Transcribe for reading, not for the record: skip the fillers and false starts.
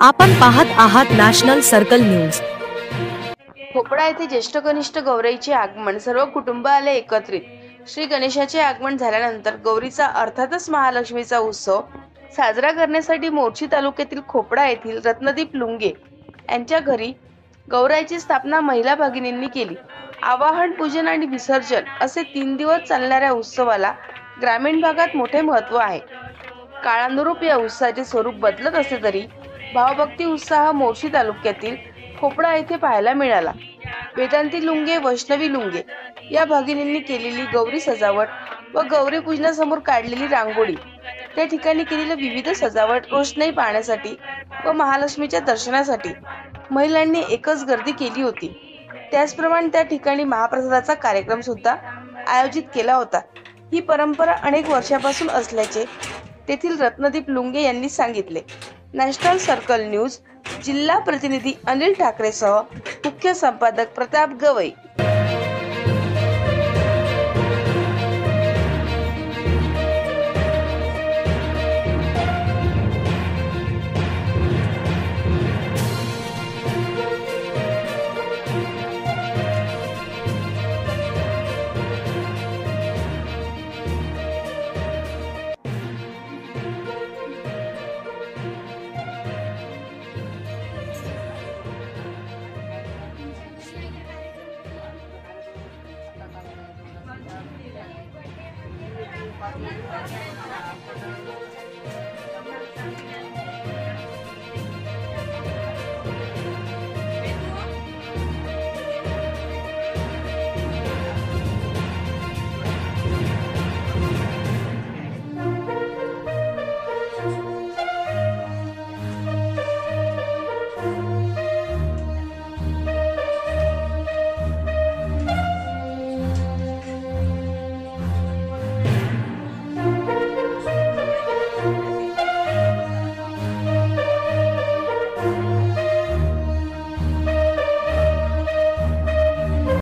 आपण पाहत आहात नॅशनल सर्कल न्यूज। खोपडा येथे ज्येष्ठ कनिष्ठ गौराईचे आगमन, सर्व कुटुंब आले एकत्रित। श्री गणेशाचे आगमन झाल्यानंतर गौरीचा अर्थातच महालक्ष्मीचा उत्सव साजरा करण्यासाठी मोर्शी तालुक्यातील खोपडा येथील रत्नदीप लुंगे यांच्या घरी गौराईची स्थापना महिला भगिनींनी केली। आवाहन, पूजन आणि विसर्जन असे 3 दिवस चालणाऱ्या उत्सवाला ग्रामीण भागात मोठे महत्त्व आहे। काळानुरूप या उत्सवाचे स्वरूप बदलत असले तरी भावभक्ती उत्साह मोर्शी तालुक्यातील खोपडा येथे पाहायला मिळाला। वेदांती लुंगे, वैष्णवी लुंगे या भगिनींनी केलेली गौरी सजावट व गौरी पूजनासमोर काढलेली रांगोळी, त्या ठिकाणी केलेली विविध सजावट, रोषणाई पाहण्यासाठी व महालक्ष्मीच्या दर्शनासाठी महिलांनी एकच गर्दी केली होती। त्याचप्रमाणे त्या ठिकाणी महाप्रसादाचा कार्यक्रम सुद्धा आयोजित केला होता। ही परंपरा अनेक वर्षापासून असल्याचे तेथील रत्नदीप लुंगे यांनी सांगितले। नॅशनल सर्कल न्यूज जिल्हा प्रतिनिधी अनिल ठाकरेसह मुख्य संपादक प्रताप गवई।